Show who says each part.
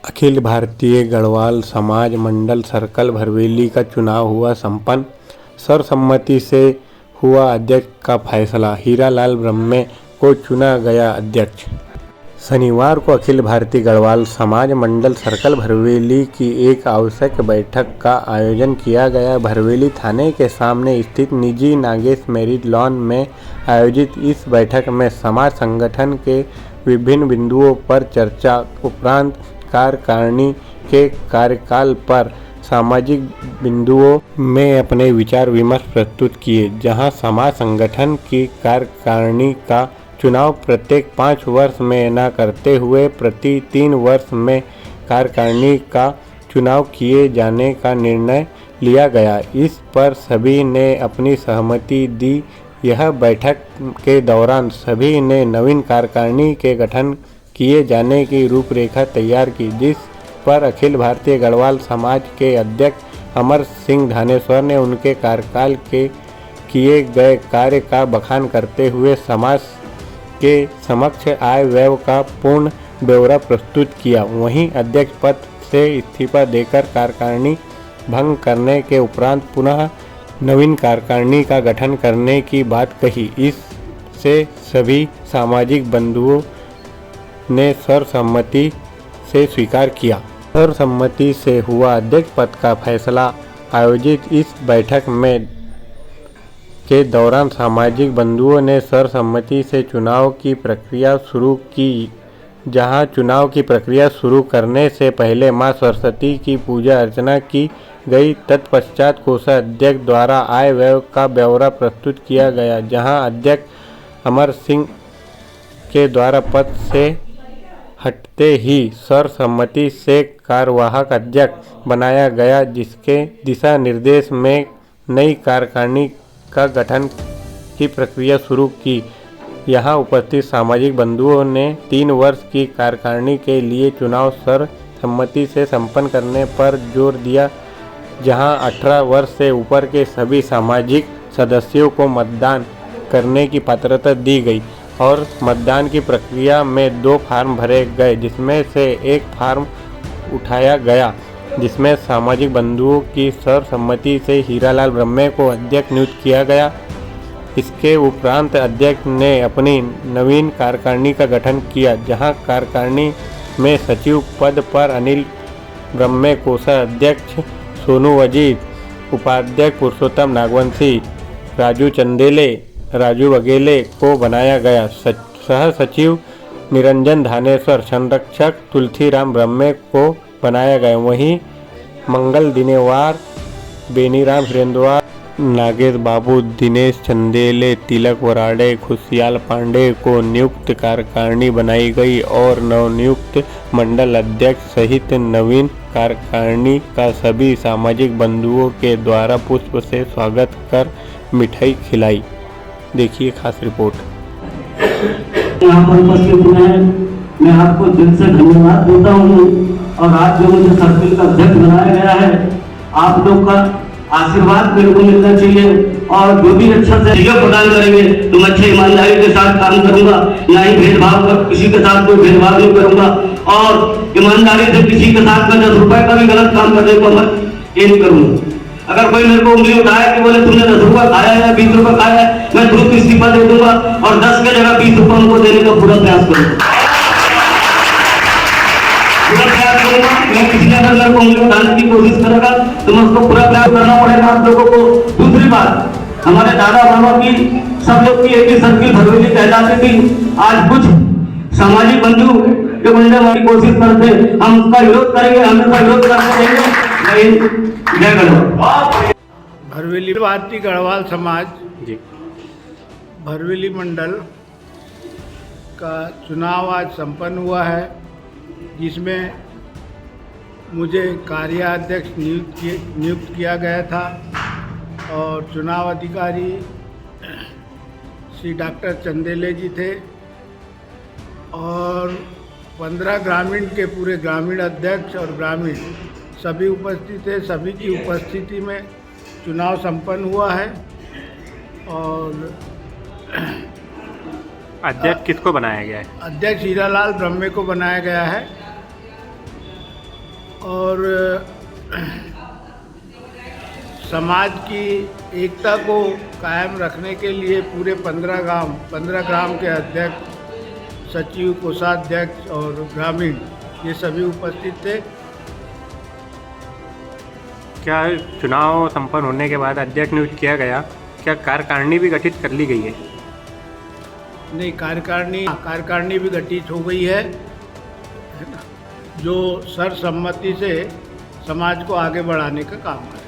Speaker 1: अखिल भारतीय गढ़वाल समाज मंडल सर्कल भरवेली का चुनाव हुआ संपन्न। सर्वसम्मति से हुआ अध्यक्ष का फैसला। हीरालाल ब्रह्मे को चुना गया अध्यक्ष। शनिवार को अखिल भारतीय गढ़वाल समाज मंडल सर्कल भरवेली की एक आवश्यक बैठक का आयोजन किया गया। भरवेली थाने के सामने स्थित निजी नागेश मैरिज लॉन में आयोजित इस बैठक में समाज संगठन के विभिन्न बिंदुओं पर चर्चा उपरांत कार्यकारिणी के कार्यकाल पर सामाजिक बिंदुओं में अपने विचार विमर्श प्रस्तुत किए। जहां समाज संगठन की कार्यकारिणी का चुनाव प्रत्येक 5 वर्ष में न करते हुए प्रति 3 वर्ष में कार्यकारिणी का चुनाव किए जाने का निर्णय लिया गया। इस पर सभी ने अपनी सहमति दी। यह बैठक के दौरान सभी ने नवीन कार्यकारिणी के गठन किए जाने की रूपरेखा तैयार की, जिस पर अखिल भारतीय गढ़वाल समाज के अध्यक्ष अमर सिंह धानेश्वर ने उनके कार्यकाल के किए गए कार्य का बखान करते हुए समाज के समक्ष आय व्यय का पूर्ण ब्यौरा प्रस्तुत किया। वहीं अध्यक्ष पद से इस्तीफा देकर कार्यकारिणी भंग करने के उपरांत पुनः नवीन कार्यकारिणी का गठन करने की बात कही। इससे सभी सामाजिक बंधुओं ने सर्वसम्मति से स्वीकार किया। सर्वसम्मति से हुआ अध्यक्ष पद का फैसला। आयोजित इस बैठक में के दौरान सामाजिक बंधुओं ने सर्वसम्मति से चुनाव की प्रक्रिया शुरू की। जहां चुनाव की प्रक्रिया शुरू करने से पहले मां सरस्वती की पूजा अर्चना की गई। तत्पश्चात कोषाध्यक्ष द्वारा आय व्यय का ब्यौरा प्रस्तुत किया गया। जहां अध्यक्ष अमर सिंह के द्वारा पद से हटते ही सर्वसम्मति से कार्यवाहक अध्यक्ष बनाया गया, जिसके दिशा निर्देश में नई कार्यकारिणी का गठन की प्रक्रिया शुरू की। यहाँ उपस्थित सामाजिक बंधुओं ने 3 वर्ष की कार्यकारिणी के लिए चुनाव सर्वसम्मति से संपन्न करने पर जोर दिया। जहां 18 वर्ष से ऊपर के सभी सामाजिक सदस्यों को मतदान करने की पात्रता दी गई और मतदान की प्रक्रिया में 2 फार्म भरे गए, जिसमें से एक फार्म उठाया गया, जिसमें सामाजिक बंधुओं की सर्वसम्मति से हीरालाल ब्रह्मे को अध्यक्ष नियुक्त किया गया। इसके उपरांत अध्यक्ष ने अपनी नवीन कार्यकारिणी का गठन किया। जहां कार्यकारिणी में सचिव पद पर अनिल ब्रह्मे, कोषाध्यक्ष सोनू वजीर, उपाध्यक्ष पुरुषोत्तम नागवंशी, राजू चंदेले, राजू वगेले को बनाया गया। सह सचिव निरंजन धानेश्वर, संरक्षक तुलसीराम ब्रह्मे को बनाया गया। वहीं मंगल दिनेवार, बेनीराम हिरेंद्रवार, नागेश बाबू, दिनेश चंदेले, तिलक वराडे, खुशियाल पांडे को नियुक्त कार्यकारिणी बनाई गई और नवनियुक्त मंडल अध्यक्ष सहित नवीन कार्यकारिणी का सभी सामाजिक बंधुओं के द्वारा पुष्प से स्वागत कर मिठाई खिलाई। देखिए खास रिपोर्ट।
Speaker 2: यहाँ पर उपस्थित हुए हैं, मैं आपको दिल से धन्यवाद देता हूँ। और आज जो मुझे सर्कल का अध्यक्ष बनाया गया है, आप लोग का आशीर्वाद मेरे को मिलना चाहिए और जो भी अच्छा से सहयोग प्रदान करेंगे तो मैं अच्छे ईमानदारी के साथ काम करूंगा। ना ही भेदभाव कर, किसी के साथ कोई भेदभाव नहीं करूंगा और ईमानदारी से किसी के साथ में 10 रुपए का भी गलत काम करने को मैं ये नहीं करूंगा। अगर कोई मेरे को उंगली उठाया कि बोले तुमने 10 रुपए खाया है, 20 रुपए खाया है, मैं तुरंत इस्तीफा दे दूंगा और 10 के जगह 20 रुपए उनको देने का पूरा प्रयास करूंगा। मैं किसी ने अगर मेरे को उंगली उठाने की कोशिश करेगा तो मैं उसको पूरा प्रयास करना पड़ेगा आप लोगों को। दूसरी बात, हमारे दादा बाबा की सब लोग की एक ही सर्किल भरवेली कहलाती थी। आज कुछ सामाजिक बंधु जो बनने वाली कोशिश करते, हम उसका विरोध करेंगे, हम उसका विरोध करते रहेंगे। जय गढ़वाल।
Speaker 3: भरवेली भारतीय गढ़वाल समाज
Speaker 1: जी
Speaker 3: भरवेली मंडल का चुनाव आज संपन्न हुआ है, जिसमें मुझे कार्याध्यक्ष नियुक्त किया गया था और चुनाव अधिकारी श्री डॉक्टर चंदेले जी थे और 15 ग्रामीण के पूरे ग्रामीण अध्यक्ष और ग्रामीण सभी उपस्थित थे। सभी की उपस्थिति में चुनाव संपन्न हुआ है। और
Speaker 1: अध्यक्ष किसको बनाया गया है?
Speaker 3: अध्यक्ष हीरालाल ब्रह्मे को बनाया गया है और समाज की एकता को कायम रखने के लिए पूरे 15 ग्राम के अध्यक्ष, सचिव, कोषाध्यक्ष और ग्रामीण ये सभी उपस्थित थे।
Speaker 1: क्या चुनाव संपन्न होने के बाद अध्यक्ष नियुक्त किया गया, क्या कार्यकारिणी भी गठित कर ली गई है?
Speaker 3: नहीं, कार्यकारिणी भी गठित हो गई है ना, जो सर्वसम्मति से समाज को आगे बढ़ाने का काम है।